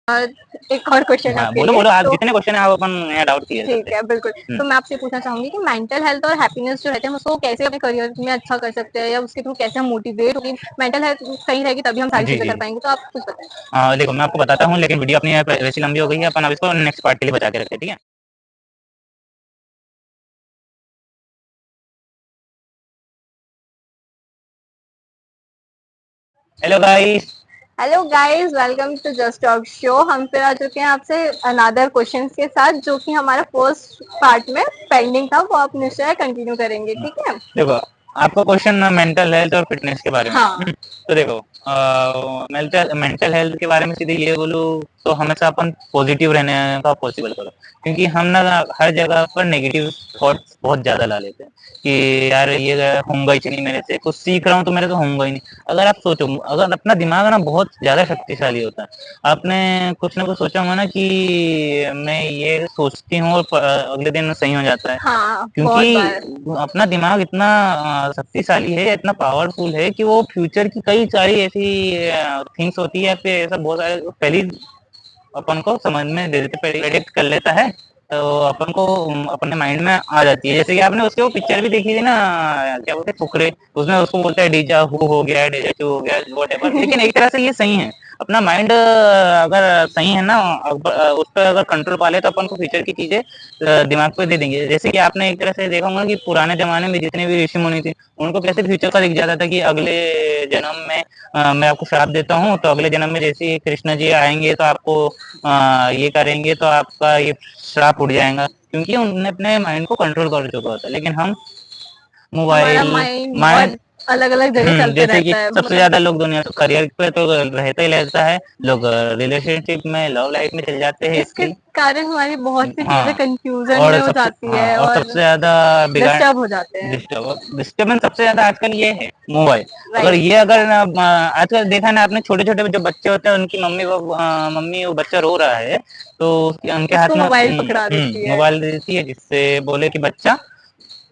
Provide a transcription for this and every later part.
और एक और क्वेश्चन हाँ आपके बोलो लिए बोलो, आप तो जितने क्वेश्चन है आप अपन यहाँ डाउट क्लियर ठीक करते है, बिल्कुल। हैं। तो मैं आपसे पूछना चाहूंगी कि मेंटल हेल्थ और हैप्पीनेस जो रहते हैं, हम उसको कैसे अपने करियर में अच्छा कर सकते हैं या उसके थ्रू कैसे हम मोटिवेट होगी, मेंटल हेल्थ सही रहेगी तभी हम सारी जी चीजें जी। कर पाएंगे। तो आप कुछ बताएं। देखो मैं आपको बताता हूँ, लेकिन वीडियो अपनी वैसी लंबी हो गई है, अपन अब इसको नेक्स्ट पार्ट के लिए बचा के रखते हैं, ठीक है। Hello guys. Hello guys, welcome to just talk show. हम फिर आ चुके हैं आपसे अनदर क्वेश्चंस के साथ, जो कि हमारा फर्स्ट पार्ट में पेंडिंग था, वो आप निश्चय कंटिन्यू करेंगे, ठीक है। देखो आपका क्वेश्चन मेंटल हेल्थ और फिटनेस के बारे में। हाँ। तो देखो मेंटल मेंटल हेल्थ के बारे में सीधे ये बोलूँ तो हमेशा अपन पॉजिटिव रहने का पॉसिबल करो, क्योंकि हम ना हर जगह पर नेगेटिव थॉट्स बहुत ज्यादा ला लेते हैं कि यार ये होगा ही नहीं, मेरे से कुछ सीख रहा हूँ तो मेरे तो होगा ही नहीं। अगर आप सोचो, अगर अपना दिमाग ना बहुत ज्यादा शक्तिशाली होता है, आपने कुछ ना कुछ सोचा होगा ना कि मैं ये सोचती हूँ और अगले दिन सही हो जाता है, हाँ, बहुत बार। क्योंकि अपना दिमाग इतना शक्तिशाली है, इतना पावरफुल है कि वो फ्यूचर की कई सारी ऐसी थिंग्स होती है, फिर ऐसा बहुत सारे पहले अपन को समझ में दे देते, प्रेडिक्ट कर लेता है, तो अपन को अपने माइंड में आ जाती है। जैसे कि आपने उसके वो पिक्चर भी देखी थी ना, क्या बोलते हैं, फुकरे, उसमें उसको बोलता है डीजा हु हो गया, डीजा चू हो गया, व्हाटएवर। लेकिन एक तरह से ये सही है, अपना माइंड अगर सही है ना, उस पर अगर कंट्रोल पा ले तो अपन को फ्यूचर की चीजें दिमाग पे दे देंगे। जैसे कि आपने एक तरह से देखा होगा कि पुराने जमाने में जितने भी ऋषि मुनि थे, उनको कैसे फ्यूचर का दिख जाता था कि अगले जन्म में मैं आपको श्राप देता हूँ, तो अगले जन्म में जैसे ही कृष्ण जी आएंगे तो आपको ये करेंगे तो आपका ये श्राप उड़ जाएगा, क्योंकि उन्होंने अपने माइंड को कंट्रोल कर चुका होता है। लेकिन हम हमारा मोबाइल माइंड माइंड बहुत अलग अलग जगह चलते जैसे कि रहता है, सबसे मतलब। ज्यादा लोग दुनिया करियर पे तो रहता ही रहता है, लोग रिलेशनशिप में, लव लाइफ में चल जाते हैं इसके इसके। कारण हमारी बहुत सी चीजें हाँ कंफ्यूजन में हो जाती है और और सबसे ज्यादा बिगाड़ डिस्टर्ब हो जाते हैं। डिस्टर्बेंस सबसे ज्यादा आजकल ये है, मोबाइल। अगर राइट। ये अगर आजकल देखा ना आपने, छोटे छोटे जो बच्चे होते हैं उनकी मम्मी वो बच्चा रो रहा है तो उनके उसको हाथ में मोबाइल पकड़ा देती है। मोबाइल दे देती है, जिससे बोले कि बच्चा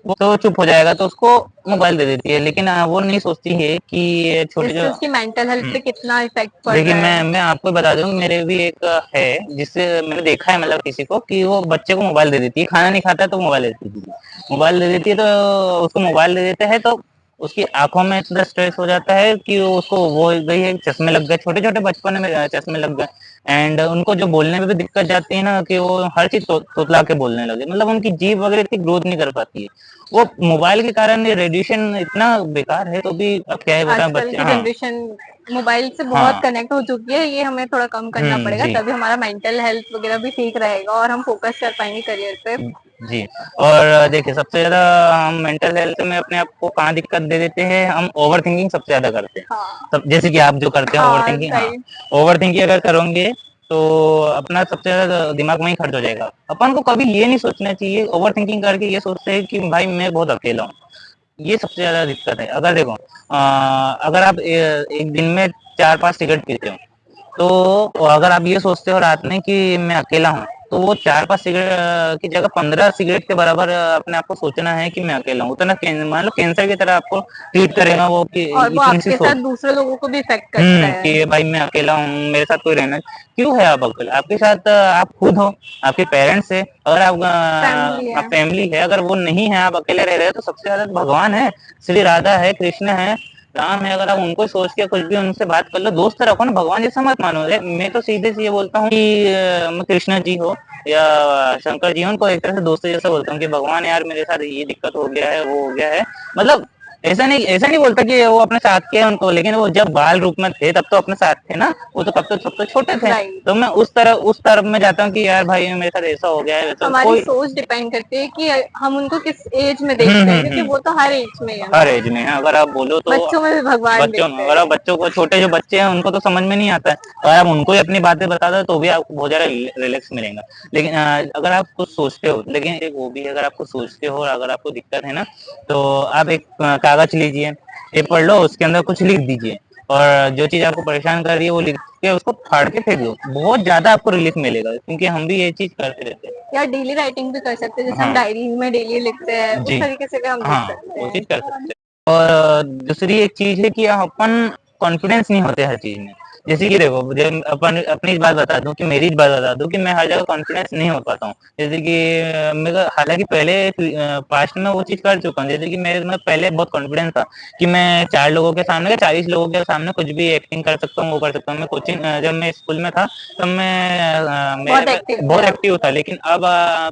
वो तो चुप हो जाएगा, तो उसको मोबाइल दे देती है। लेकिन वो नहीं सोचती है कि ये छोटे इससे जो उसकी मेंटल हेल्थ पे कितना इफेक्ट पड़ देखिए रहा है। मैं आपको बता दूं, मेरे भी एक है जिससे मैंने देखा है, मतलब किसी को, कि वो बच्चे को मोबाइल दे देती है, खाना नहीं खाता तो मोबाइल दे देती है, मोबाइल दे देती है, तो उसको मोबाइल दे देते हैं तो उसकी आंखों में इतना स्ट्रेस हो जाता है कि उसको वो गई है, चश्मे लग गए, छोटे छोटे बचपन में चश्मे लग गए। एंड उनको जो बोलने में भी दिक्कत जाती है ना, कि वो हर चीज तोतला के बोलने लगे, मतलब उनकी जीभ वगैरह इतनी ग्रोथ नहीं कर पाती है, वो मोबाइल के कारण। रेडिएशन इतना बेकार है, तो भी अब क्या है बता आजकल बच्चे। की हाँ जनरेशन मोबाइल से बहुत हाँ। कनेक्ट हो चुकी है, ये हमें थोड़ा कम करना पड़ेगा, जी तभी हमारा मेंटल हेल्थ वगैरह भी ठीक रहेगा और हम फोकस कर पाएंगे करियर पे। जी। और देखिए सबसे ज्यादा हम मेंटल हेल्थ में अपने आप को कहाँ दिक्कत दे देते हैं, हम ओवर थिंकिंग सबसे ज्यादा करते हैं। हाँ। सब जैसे कि आप जो करते हैं ओवर हाँ, थिंकिंग, हाँ, राइट। ओवर थिंकिंग अगर करोगे तो अपना सबसे ज्यादा दिमाग वहीं खर्च हो जाएगा। अपन को कभी ये नहीं सोचना चाहिए, ओवर थिंकिंग करके ये सोचते हैं कि भाई मैं बहुत अकेला हूँ, ये सबसे ज्यादा दिक्कत है। अगर देखो अगर आप एक दिन में 4-5 सिगरेट पीते हो, तो अगर आप ये सोचते हो रात में कि मैं अकेला हूँ, तो वो 4-5 सिगरेट की जगह 15 सिगरेट के बराबर अपने आप को सोचना है कि मैं अकेला हूँ, उतना मान लो कैंसर की तरह आपको ट्रीट करेगा वो, कि और वो इतनी सी आपके साथ सोच। दूसरे लोगों को भी इफेक्ट करता है। कि भाई मैं अकेला हूँ, मेरे साथ कोई रहना क्यों है, आप अकेले, आपके साथ आप खुद हो, आपके पेरेंट्स है, अगर फैमिली आप है। फैमिली है, अगर वो नहीं है, आप अकेले रह रहे हो, तो सबसे ज्यादा भगवान है, श्री राधा है, कृष्ण है, राम है, अगर आप उनको सोच के कुछ भी उनसे बात कर लो, दोस्त रखो ना, भगवान जैसा मत मानो। मैं तो सीधे से ये बोलता हूँ कि कृष्ण जी हो या शंकर जी हो, उनको एक तरह से दोस्त जैसा बोलता हूँ कि भगवान यार मेरे साथ ये दिक्कत हो गया है, वो हो गया है, मतलब ऐसा नहीं बोलता कि वो अपने साथ के हैं उनको, लेकिन वो जब बाल रूप में थे तब तो अपने साथ थे ना, वो तो तब तो सबसे छोटे थे। राइट। तो मैं उस तरफ में जाता हूँ कि यार भाई मेरे साथ ऐसा हो गया है, वैसा हमारी कोई। सोच डिपेंड करती है कि हम उनको किस एज में देखते हैं, क्योंकि हम्म। वो तो हर एज में है हर ना। एज में है, अगर आप बोलो तो बच्चों में भी भगवान बच्चों में, देखते अगर हैं। आप बच्चों को, छोटे जो बच्चे हैं उनको तो समझ में नहीं आता है, अगर आप उनको ही अपनी बातें बता दो तो भी आपको बहुत ज्यादा रिलैक्स मिलेगा। लेकिन अगर आप कुछ सोचते हो, लेकिन एक वो भी है, अगर आप कुछ सोचते हो और अगर आपको दिक्कत है ना, तो आप एक कागज लीजिए, ये पढ़ लो, उसके अंदर कुछ लिख दीजिए, और जो चीज आपको परेशान कर रही है वो लिख के उसको फाड़ के फेंक दो, बहुत ज्यादा आपको रिलीफ मिलेगा, क्योंकि हम भी ये चीज करते रहते हैं। या डेली राइटिंग भी कर सकते हैं, जैसे हम हाँ डायरी में डेली लिखते हैं, उस जी। तरीके से भी हम लिख हाँ सकते वो हैं। चीज कर सकते हैं। और दूसरी एक चीज है कि अपन कॉन्फिडेंस नहीं होते हर चीज में, जैसे कि देखो, जब अपन अपनी बात बता दूं कि मेरी बात बता दूं कि मैं हर जगह कॉन्फिडेंस नहीं हो पाता हूँ। जैसे कि मेरा हालांकि पहले पास्ट में वो चीज कर चुका हूँ। जैसे कि मेरे में पहले बहुत कॉन्फिडेंस था कि मैं 4 लोगों के सामने 40 लोगों के सामने कुछ भी एक्टिंग कर सकता हूँ, वो कर सकता हूँ। मैं कोचिंग जब मैं स्कूल में था तब मैं मेरे बहुत में एक्टिव थे बहुत आप। एक्टिव था। लेकिन अब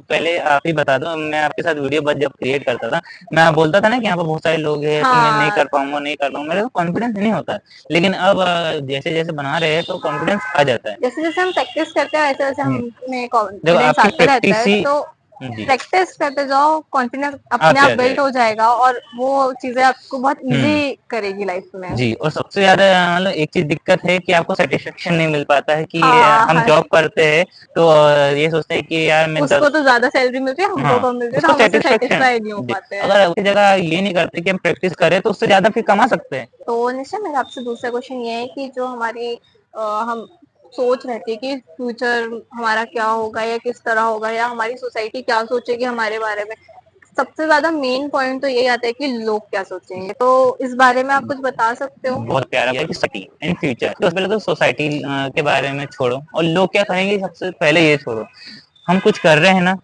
पहले आप ही बता दो, मैं आपके साथ वीडियो बस जब क्रिएट करता था, मैं बोलता था ना कि यहाँ पर बहुत सारे लोग हैं तो मैं नहीं हाँ, कर पाऊंगा, नहीं कर पाऊंगा, मेरे को कॉन्फिडेंस नहीं होता है। लेकिन अब जैसे जैसे बना रहे हैं तो कॉन्फिडेंस आ जाता है। जैसे जैसे हम प्रैक्टिस करते हैं वैसे वैसे हम्म, हमें जब कॉन्फिडेंस आपकी आता रहता प्रैक्टिस है। ही तो जी प्रैक्टिस करते जाओ, कॉन्फिडेंस अपने आते आप आते बिल्ड हो जाएगा और वो चीजें आपको बहुत हम्म इजी करेगी लाइफ में। जी। और सबसे ज्यादा मतलब एक चीज दिक्कत है कि आपको सेटिस्फेक्शन नहीं मिल पाता है कि हाँ हम हाँ, जॉब करते हैं तो ये सोचते हैं कि यार मैं उसको तो ज्यादा सैलरी मिलती है, हमको हाँ, कम मिलती है, तो उसको हम उससे सेटिस्फेक्शन सेटिस्फाई नहीं हो जी। पाते हैं। अगर उसकी जगह ये नहीं करते कि हम प्रैक्टिस करें तो उससे ज्यादा फिर कमा सकते हैं। तो निशा, मेरा आपसे दूसरा क्वेश्चन ये है कि जो हमारी हम सोच रहती है कि फ्यूचर हमारा क्या होगा या किस तरह होगा या हमारी सोसाइटी क्या सोचेगी हमारे बारे में, सबसे ज्यादा मेन पॉइंट तो यही आता है कि लोग क्या सोचेंगे। तो इस बारे में आप कुछ बता सकते हो? बहुत प्यारा है कि सोसाइटी इन फ्यूचर, तो पहले तो सोसाइटी के बारे में छोड़ो और लोग क्या कहेंगे सबसे पहले ये छोड़ो। हम कुछ कर रहे हैं ना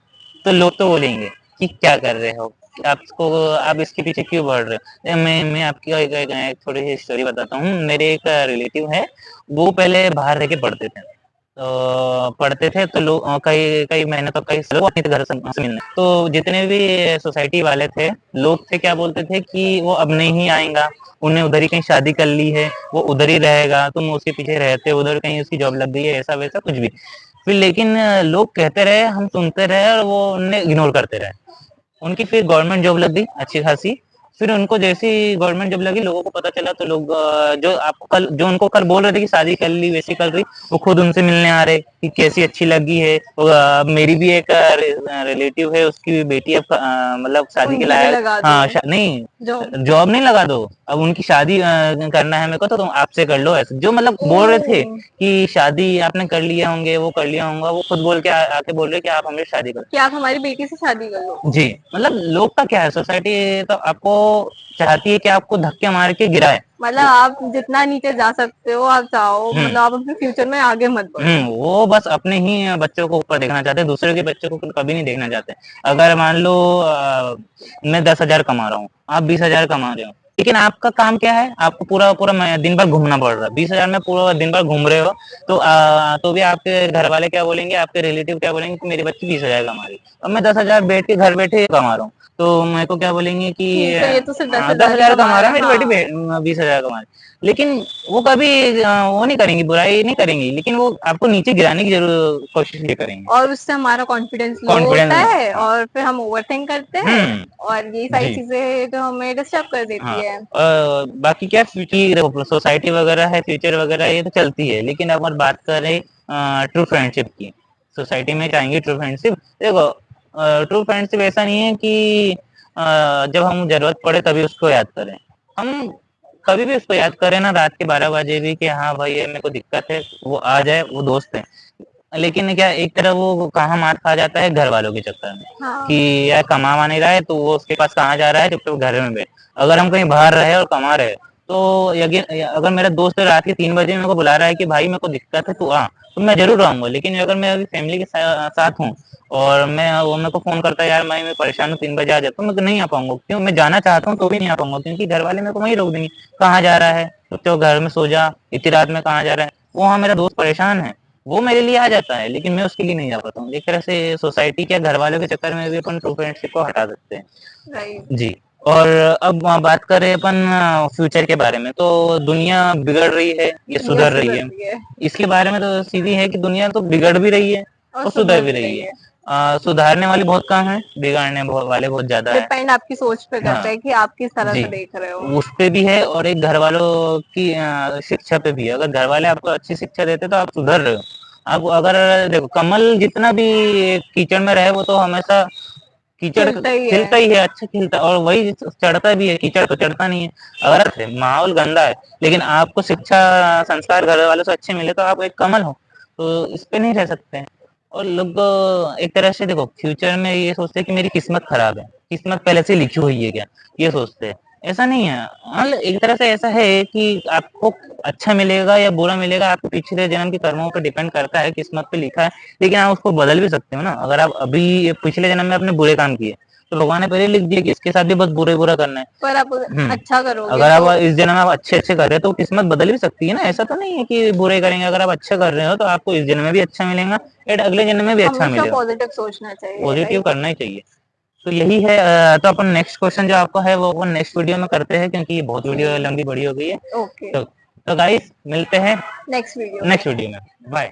तो लोग तो बोलेंगे कि क्या कर रहे हो, आपको आप इसके पीछे क्यों बढ़ रहे हो। मैं आपकी एक थोड़ी सी स्टोरी बताता हूँ। मेरे एक रिलेटिव है, वो पहले बाहर रह के पढ़ते थे। तो पढ़ते थे तो लोग कई कई महीने तो कई लोग अपने घर से मिलने, तो जितने भी सोसाइटी वाले थे, लोग थे, क्या बोलते थे कि वो अब नहीं आएगा, उन्हें उधर ही कहीं शादी कर ली है, वो उधर ही रहेगा, तुम उसके पीछे रहते हो, उधर कहीं उसकी जॉब लग गई है, ऐसा वैसा कुछ भी। फिर लेकिन लोग कहते रहे, हम सुनते रहे और वो उन्हें इग्नोर करते रहे। उनकी फिर गवर्नमेंट जॉब लग गई अच्छी खासी। फिर उनको जैसी गवर्नमेंट जॉब लगी, लोगों को पता चला, तो लोग जो उनको कल बोल रहे थे कि शादी कर ली, वैसी कर रही, वो खुद उनसे मिलने आ रहे कि कैसी अच्छी लगी है। मेरी भी एक रिलेटिव है, उसकी भी बेटी अब मतलब शादी के उनकी भी लायक। लगा दो हाँ नहीं, जो। जॉब नहीं लगा दो, अब उनकी शादी करना है मेरे को, तो तुम आपसे कर लो। ऐसे जो मतलब ओ, बोल रहे थे कि शादी आपने कर लिया होंगे, वो कर लिया होगा, वो खुद बोल के आके बोल रहे कि आप हमसे शादी करो। कि आप हमारी बेटी से शादी कर लो। जी, मतलब लोग का क्या है, सोसाइटी तो आपको चाहती है कि आपको धक्के मार के गिराए। मतलब आप जितना नीचे जा सकते हो आप जाओ, हम्म मतलब आप अपने फ्यूचर में आगे मत बढ़ो। वो बस अपने ही बच्चों को ऊपर देखना चाहते हैं, दूसरे के बच्चों को कभी नहीं देखना चाहते। अगर मान लो मैं 10,000 कमा रहा हूँ, आप 20,000 कमा रहे हो, लेकिन आपका काम क्या है, आपको पूरा पूरा दिन भर घूमना पड़ रहा है। 20,000 में पूरा दिन भर घूम रहे हो, तो भी आपके घर वाले क्या बोलेंगे, आपके रिलेटिव क्या बोलेंगे कि मेरी बच्ची 20,000 कमा रही है और मैं 10,000 बैठ के घर बैठे कमा रहा हूँ। तो मेरे को क्या बोलेंगे कि तो ये तो सिर्फ 10,000 ही 10,000 कमा कमा रहा रहा है, है। मेरी हाँ, बेटी 20,000 कमा रही है। लेकिन वो कभी वो नहीं करेंगी, बुराई नहीं करेंगी, लेकिन वो आपको नीचे गिराने की जरूर कोशिश ये करेंगे। और उससे हमारा कॉन्फिडेंस लो होता कॉन्फिडेंस है हाँ। और फिर हम ओवर थिंक करते हैं और यही सारी जी चीजें जो हमें डिस्टर्ब कर देती हाँ। है। बाकी क्या फ्यूचर सोसाइटी वगैरह है, फ्यूचर वगैरह ये तो चलती है, लेकिन अगर बात करें ट्रू फ्रेंडशिप की, सोसाइटी में चाहेंगे ट्रू फ्रेंडशिप। देखो, ट्रू फ्रेंडशिप ऐसा नहीं है कि जब हम जरूरत पड़े तभी उसको याद करें। हम कभी भी उसको याद करें ना, रात के 12 बजे भी, कि हाँ भाई ये मेरे को दिक्कत है, वो आ जाए, वो दोस्त है। लेकिन क्या एक तरह वो कहाँ मार खा जाता है, घर वालों के चक्कर में, हाँ, कि यार कमा वमा नहीं रहा है तो वो उसके पास कहाँ जा रहा है, जब तो घर में बैठ। अगर हम कहीं बाहर रहे और कमा रहे, तो अगर मेरा दोस्त रात के 3 बजे मेरे को बुला रहा है कि भाई मेरे को दिक्कत है तू आ, तो मैं जरूर आऊंगा। लेकिन अगर मैं अभी फैमिली के साथ हूँ और वो मेरे को फोन करता है, यार मैं परेशान हूँ, 3 बजे आ जाता हूँ, मैं तो नहीं आ पाऊंगा। क्यों, मैं जाना चाहता हूँ तो भी नहीं आ पाऊंगा, क्योंकि घर वाले मेरे को वहीं रोक देंगे, कहाँ जा रहा है, तो घर में सो जा, इतनी रात में कहाँ जा रहा है। वो हाँ, मेरा दोस्त परेशान है, वो मेरे लिए आ जाता है, लेकिन मैं उसके लिए नहीं जा पाता हूँ। एक तरह से सोसाइटी क्या घर वालों के चक्कर में भी अपन ट्रू फ्रेंडशिप को हटा सकते हैं। राइट। जी। और अब बात करें अपन फ्यूचर के बारे में, तो दुनिया बिगड़ रही है, ये ये सुधर रही सुधर है। रही है इसके बारे में तो सीधी है कि दुनिया तो बिगड़ भी रही है और और सुधर सुधर भी भी रही रही है। है। सुधारने वाले बहुत कम है, बिगाड़ने वाले बहुत ज्यादा है। डिपेंड आपकी सोच पे करता हाँ है कि आप किस तरह जी, से देख रहे हो। उस पे भी है और एक घर वालों की शिक्षा पे भी है। अगर घर वाले आपको अच्छी शिक्षा देते तो आप सुधर रहे हो। आप अगर देखो, कमल जितना भी कीचड़ में रहे वो तो हमेशा कीचड़ खिलता ही है। खिलता ही है, अच्छा खिलता है, और वही चढ़ता भी है, कीचड़ तो चढ़ता नहीं है। अगर माहौल गंदा है लेकिन आपको शिक्षा संस्कार घर वालों से अच्छे मिले तो आप एक कमल हो, तो इस पे नहीं रह सकते हैं। और लोग एक तरह से देखो, फ्यूचर में ये सोचते हैं कि मेरी किस्मत खराब है, किस्मत पहले से लिखी हुई है क्या, ये सोचते हैं। ऐसा नहीं है। मतलब एक तरह से ऐसा है कि आपको अच्छा मिलेगा या बुरा मिलेगा आपके पिछले जन्म के कर्मों पर डिपेंड करता है, किस्मत पे लिखा है, लेकिन आप उसको बदल भी सकते हो ना। अगर आप अभी पिछले जन्म में आपने बुरे काम किए, तो भगवान ने पहले लिख दिया कि इसके साथ भी बस बुरा करना है। पर आप अच्छा करोगे अगर तो आप इस जन्म में आप अच्छे कर रहे हो तो किस्मत बदल भी सकती है ना। ऐसा तो नहीं है कि बुरे करेंगे, अगर आप अच्छा कर रहे हो तो आपको इस जन्म में भी अच्छा मिलेगा, एंड अगले जन्म में भी अच्छा हमेशा मिलेगा। पॉजिटिव सोचना चाहिए, पॉजिटिव राइट? करना ही चाहिए। तो यही है। तो अपन नेक्स्ट क्वेश्चन जो आपका है वो अपन नेक्स्ट वीडियो में करते हैं, क्योंकि ये बहुत वीडियो लंबी बड़ी हो गई है। ओके, तो गाइस मिलते हैं नेक्स्ट वीडियो में। नेक्स्ट वीडियो में। बाय।